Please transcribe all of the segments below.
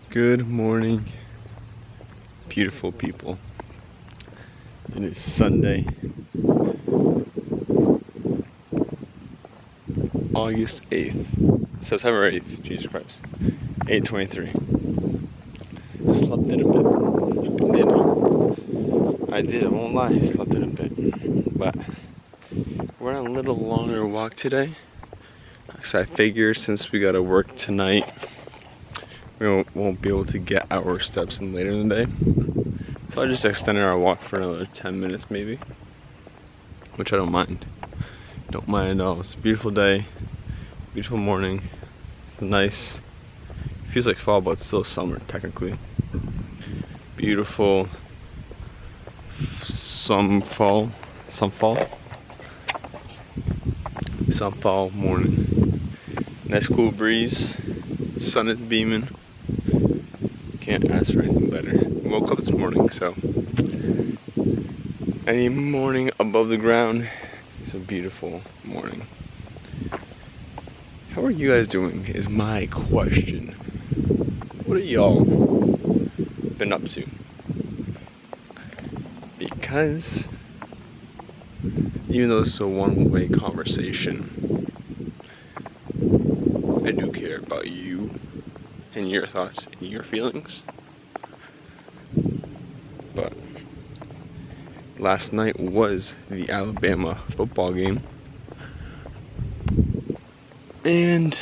Good morning, beautiful people. It is Sunday, August 8th, September 8th, Jesus Christ, 8:23. Slept in a bit. I did, I won't lie, I slept in a bit. But we're on a little longer walk today. So I figure since we gotta work tonight, we won't be able to get our steps in later in the day. So I just extended our walk for another 10 minutes maybe, which I don't mind. Don't mind at all. It's a beautiful day, beautiful morning, nice. Feels like fall, but it's still summer technically. Beautiful, some fall morning. Nice cool breeze, sun is beaming. Can't ask for anything better. I woke up this morning, so any morning above the ground is a beautiful morning. How are you guys doing is my question. What have y'all been up to? Because even though this is a one-way conversation, I do care about you and your thoughts and your feelings. But last night was the Alabama football game, and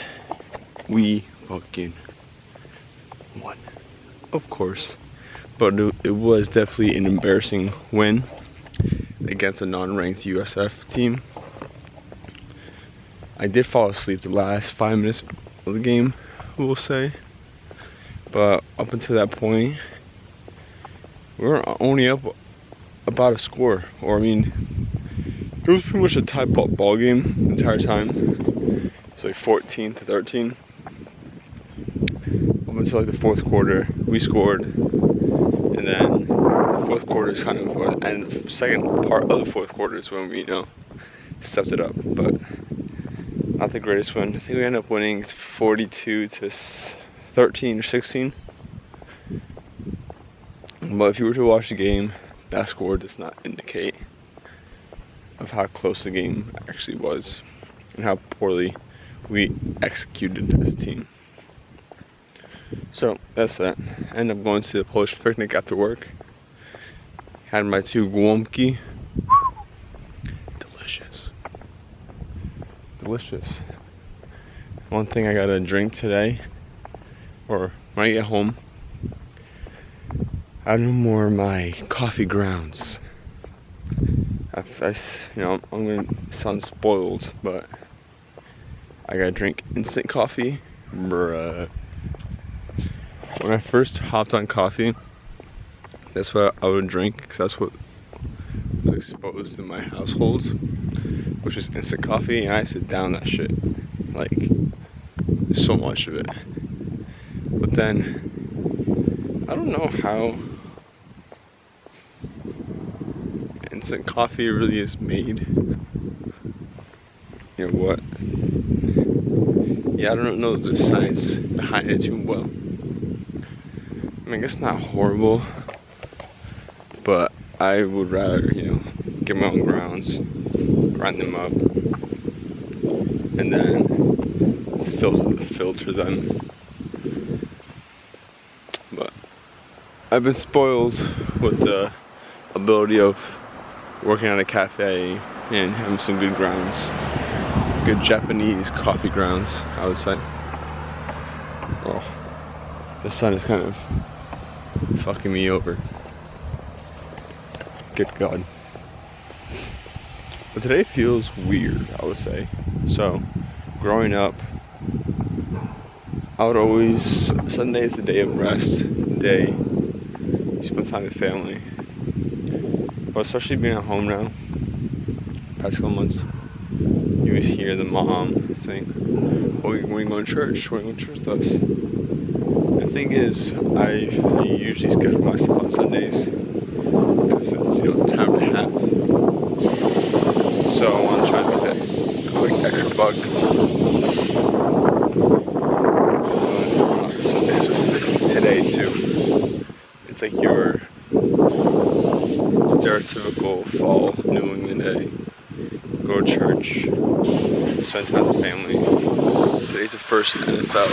we fucking won, of course. But it was definitely an embarrassing win against a non-ranked USF team. I did fall asleep the last 5 minutes of the game, we'll say. But up until that point, we were only up about a score. Or I mean, it was pretty much a tie ball game the entire time. It was like 14-13. Up until like the fourth quarter, we scored. And then the fourth quarter is kind of, and the second part of the fourth quarter is when we, stepped it up. But not the greatest win. I think we ended up winning 42-13 or 16. But if you were to watch the game, that score does not indicate of how close the game actually was and how poorly we executed as a team. So that's that. I ended up going to the Polish picnic after work. Had my 2 głąbki. Delicious. One thing I gotta drink today, or when I get home, I have no more of my coffee grounds. I'm gonna sound spoiled, but I gotta drink instant coffee. Bruh. When I first hopped on coffee, that's what I would drink, because that's what was exposed in my household, which is instant coffee, and I sit down that shit, like, so much of it. But then, I don't know how instant coffee really is made. You know what? Yeah, I don't know the science behind it too well. I mean, it's not horrible, but I would rather, get my own grounds, grind them up, and then filter them. But I've been spoiled with the ability of working at a cafe and having some good grounds, good Japanese coffee grounds, I would say. Oh, the sun is kind of fucking me over. Good God. But today feels weird, I would say. So, growing up, I would always, Sunday is the day of rest, day you spend time with family. But especially being at home now, past couple months, you always hear the mom saying, "Oh, when are you going to church? When are you going to church with us?" The thing is, I usually schedule myself on Sundays because it's time and a half. So I want to try to make that quick extra buck. So this was today It's like your stereotypical fall New England day. Go to church, spend time with family. Today's the first NFL,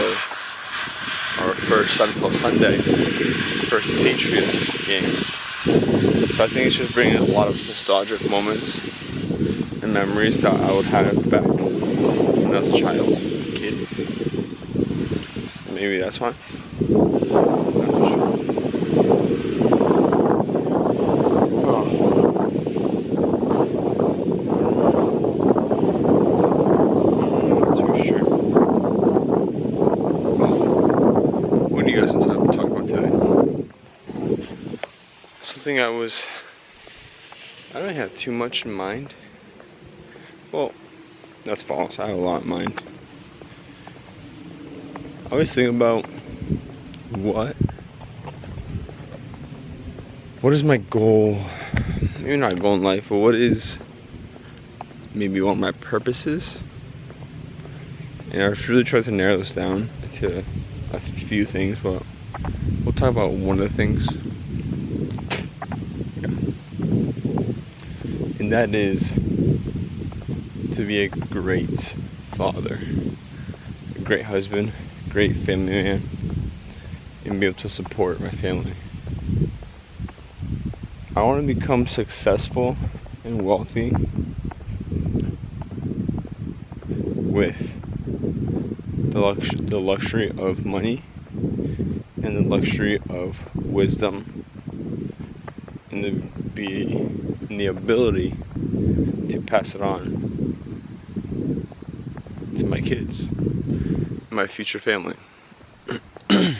or first NFL Sunday, first Patriots game. So I think it's just bringing a lot of nostalgic moments and memories that I would have back when I was a child, kid. Maybe that's why. Not too sure. What do you guys want to talk about today? Something I don't really have too much in mind. Well, that's false. I have a lot in mind. I always think about what is my goal? Maybe not a goal in life, but what is maybe one of my purposes? And I've really tried to narrow this down to a few things, but we'll talk about one of the things. And that is to be a great father, a great husband, great family man, and be able to support my family. I want to become successful and wealthy with the luxury of money and the luxury of wisdom and the ability to pass it on to my kids, my future family. So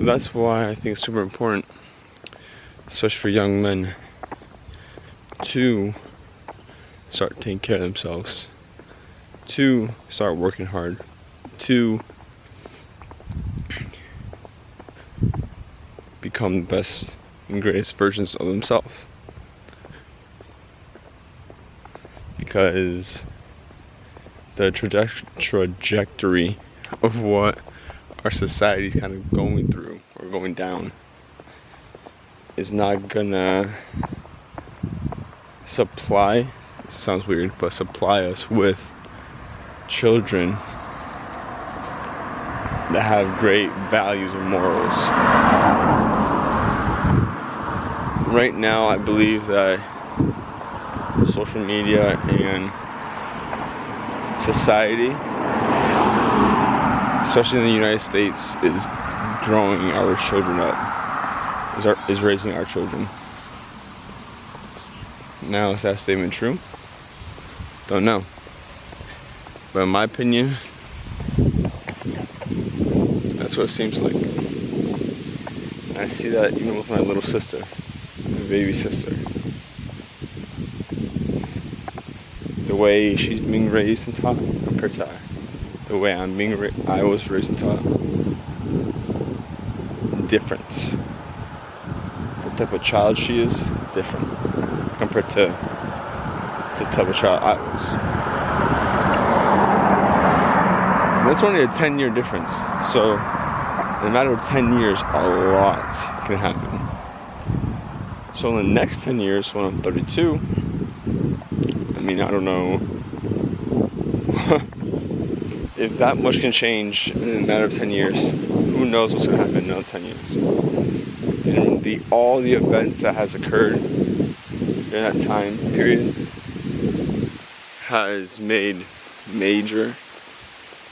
that's why I think it's super important, especially for young men, to start taking care of themselves, to start working hard, to become the best and greatest versions of themselves. Because the trajectory of what our society is kind of going through or going down is not gonna supply, it sounds weird, but supply us with children that have great values and morals. Right now, I believe that social media and society, especially in the United States, is growing our children up, is raising our children. Now, is that statement true? Don't know. But in my opinion, that's what it seems like. And I see that even with my little sister, my baby sister. The way she's being raised and taught compared to the way I was raised and taught. Different. The type of child she is, different compared to the type of child I was. And that's only a 10-year difference. So in a matter of 10 years, a lot can happen. So in the next 10 years, when I'm 32, I mean, I don't know if that much can change in a matter of 10 years. Who knows what's going to happen in another 10 years. And all the events that has occurred during that time period has made major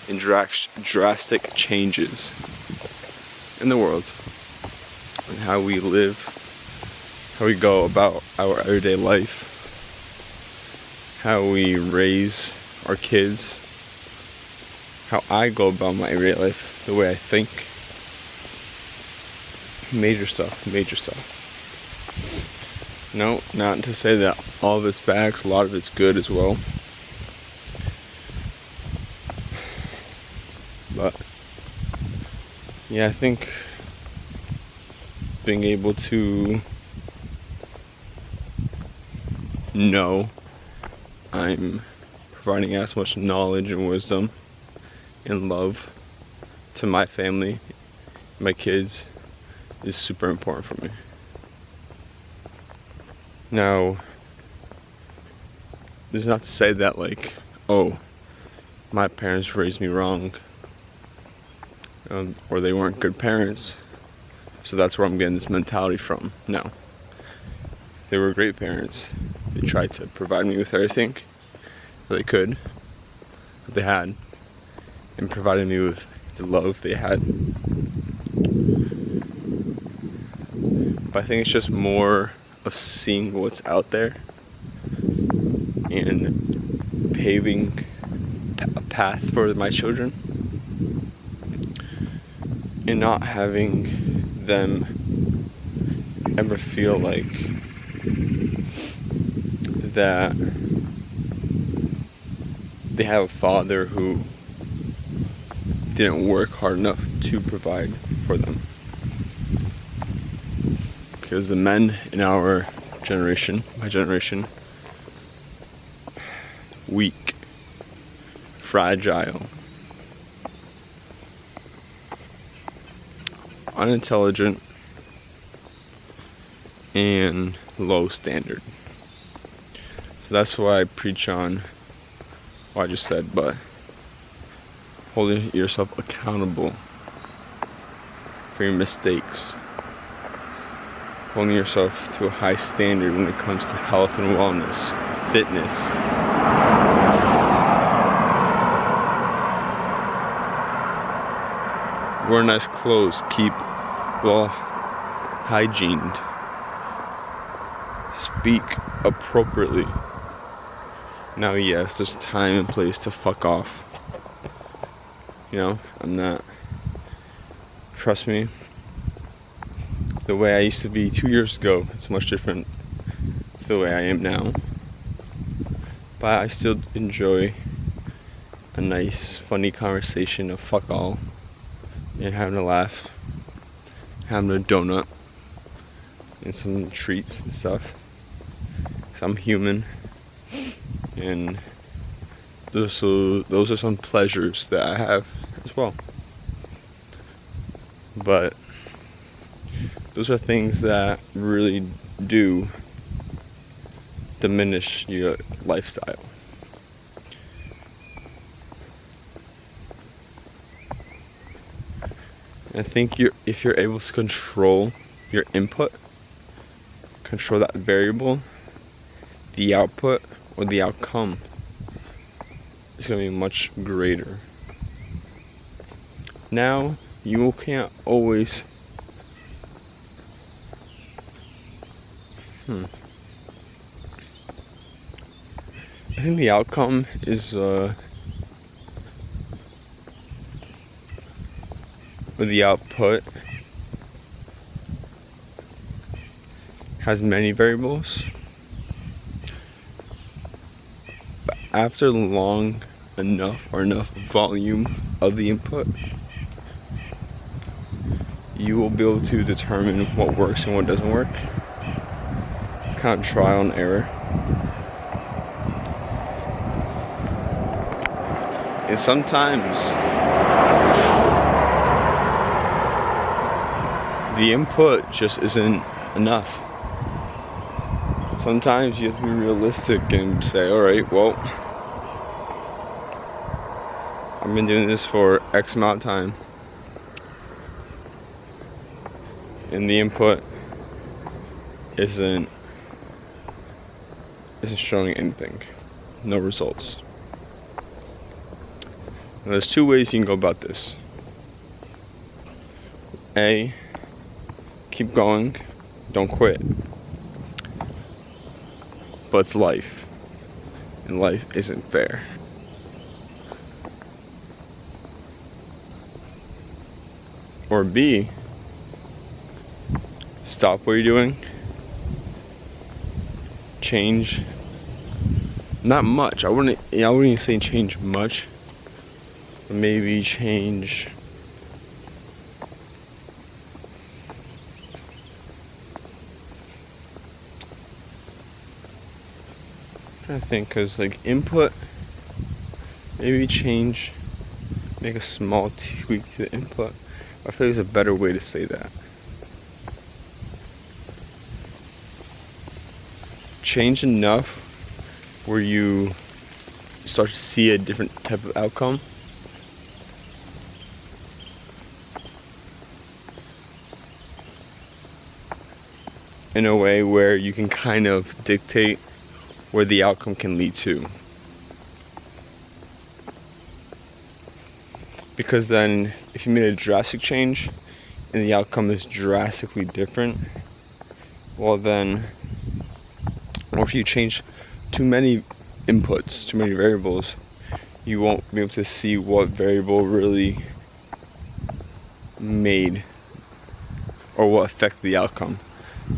and drastic changes in the world and how we live, how we go about our everyday life, how we raise our kids, how I go about my everyday life, the way I think. Major stuff. No, not to say that all of it's bad, 'cause a lot of it's good as well. But yeah, I think being able to know I'm providing as much knowledge and wisdom and love to my family, my kids, is super important for me. Now, this is not to say that like, oh, my parents raised me wrong, or they weren't good parents, so that's where I'm getting this mentality from. No, they were great parents. They tried to provide me with everything that they could, that they had, and provided me with the love they had. But I think it's just more of seeing what's out there and paving a path for my children, and not having them ever feel like that they have a father who didn't work hard enough to provide for them. Because the men in our generation, my generation, weak, fragile, unintelligent, and low standard. So that's why I preach on what I just said, but holding yourself accountable for your mistakes, holding yourself to a high standard when it comes to health and wellness, fitness. Wear nice clothes, keep well hygiened, speak appropriately. Now, yes, there's time and place to fuck off. You know, I'm not, trust me, the way I used to be 2 years ago is much different to the way I am now. But I still enjoy a nice, funny conversation of fuck all and having a laugh, having a donut and some treats and stuff. 'Cause I'm human, and those are some pleasures that I have as well. But those are things that really do diminish your lifestyle. I think if you're able to control your input, control that variable, the output or the outcome is going to be much greater. Now, you can't always I think the outcome is or the output has many variables, but after long enough or enough volume of the input, you will be able to determine what works and what doesn't work. Kind of trial and error. And sometimes the input just isn't enough. Sometimes you have to be realistic and say, alright, well, I've been doing this for X amount of time, and the input isn't showing anything, no results. Now, there's two ways you can go about this. A, keep going, don't quit. But it's life, and life isn't fair. Or B, stop what you're doing, change. Not much. I wouldn't even say change much. But maybe change I think, because like input, maybe change, make a small tweak to the input. I feel like there's a better way to say that. change enough where you start to see a different type of outcome, in a way where you can kind of dictate where the outcome can lead to. Because then if you made a drastic change and the outcome is drastically different, well then, or if you change too many inputs, too many variables, you won't be able to see what variable really made or what affected the outcome.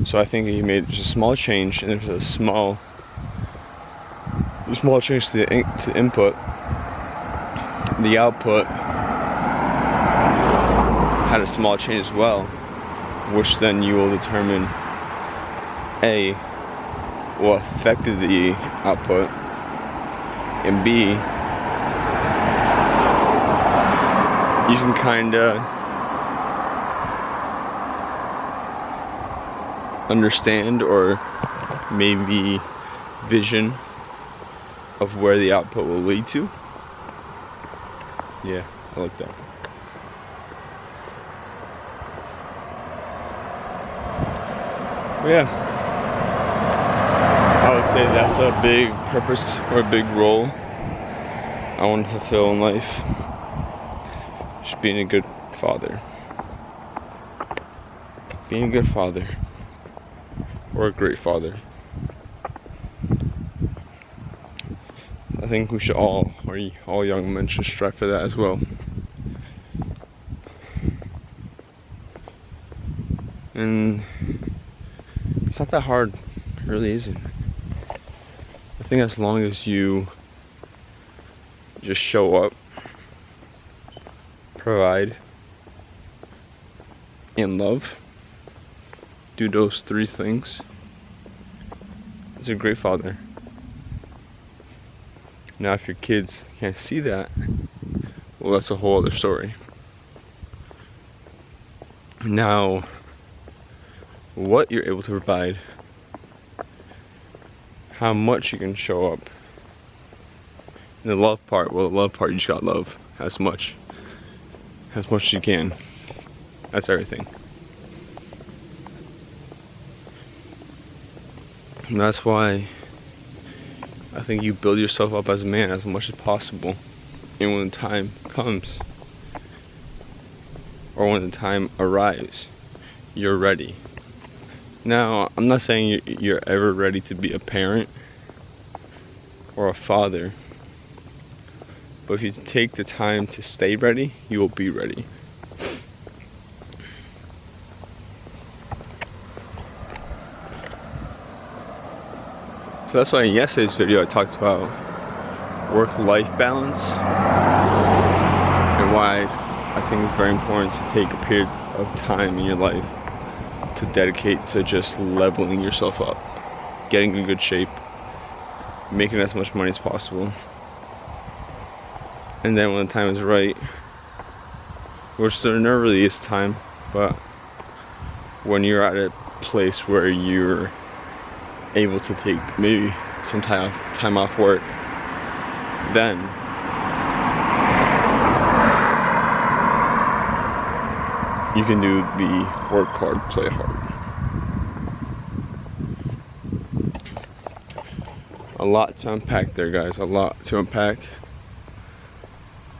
So I think if you made just a small change and there's a small change to the input, the output had a small change as well, which then you will determine A, what affected the output, and B, you can kinda understand or maybe vision of where the output will lead to. Yeah, I like that. Yeah, I would say that's a big purpose or a big role I want to fulfill in life. Just being a good father. Being a good father. Or a great father. I think we should all young men should strive for that as well. And it's not that hard, it really isn't. I think as long as you just show up, provide, and love, do those three things, it's a great father. Now if your kids can't see that, well, that's a whole other story. Now, what you're able to provide, how much you can show up, and the love part, well, the love part, you just got love as much as you can. That's everything. And that's why I think you build yourself up as a man as much as possible. And when the time comes, or when the time arrives, you're ready. Now, I'm not saying you're ever ready to be a parent or a father, but if you take the time to stay ready, you will be ready. So that's why in yesterday's video I talked about work-life balance and why I think it's very important to take a period of time in your life to dedicate to just leveling yourself up, getting in good shape, making as much money as possible. And then when the time is right, which there never really is time, but when you're at a place where you're able to take maybe some time off work, then you can do the work hard, play hard. A lot to unpack there, guys. A lot to unpack.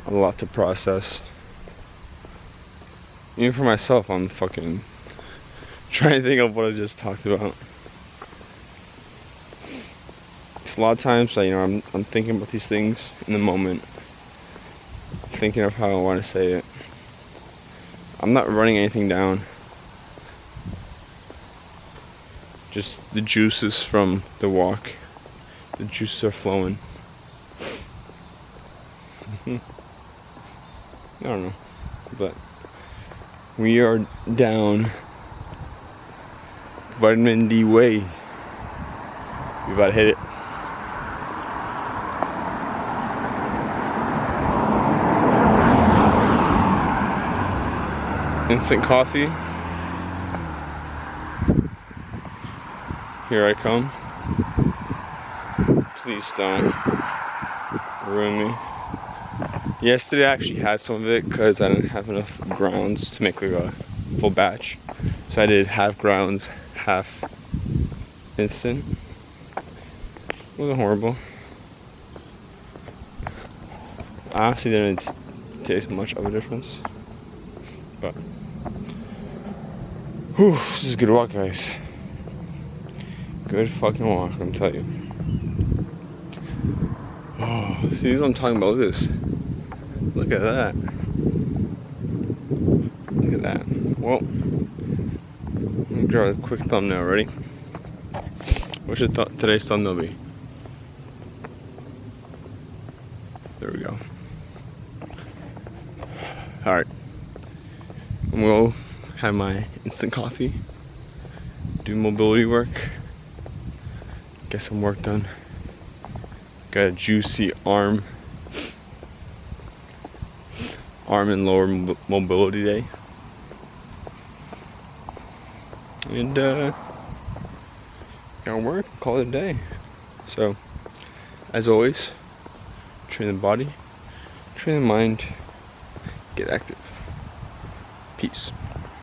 A lot to process. Even for myself, I'm fucking trying to think of what I just talked about. A lot of times, I'm thinking about these things in the moment, thinking of how I want to say it. I'm not running anything down. Just the juices from the walk. The juices are flowing. I don't know, but we are down vitamin D way. We about to hit it. Instant coffee. Here I come. Please don't ruin me. Yesterday I actually had some of it because I didn't have enough grounds to make like a full batch. So I did half grounds, half instant. It wasn't horrible. I honestly didn't taste much of a difference. But whew, this is a good walk, guys. Good fucking walk, I'm telling you. Oh, see, this is what I'm talking about. Look at this. Look at that. Look at that. Well, let me draw a quick thumbnail. Ready? What should today's thumbnail be? There we go. Alright. I'm gonna have my instant coffee, do mobility work, get some work done. Got a juicy arm and lower mobility day. And gotta work, call it a day. So, as always, train the body, train the mind, get active. Peace.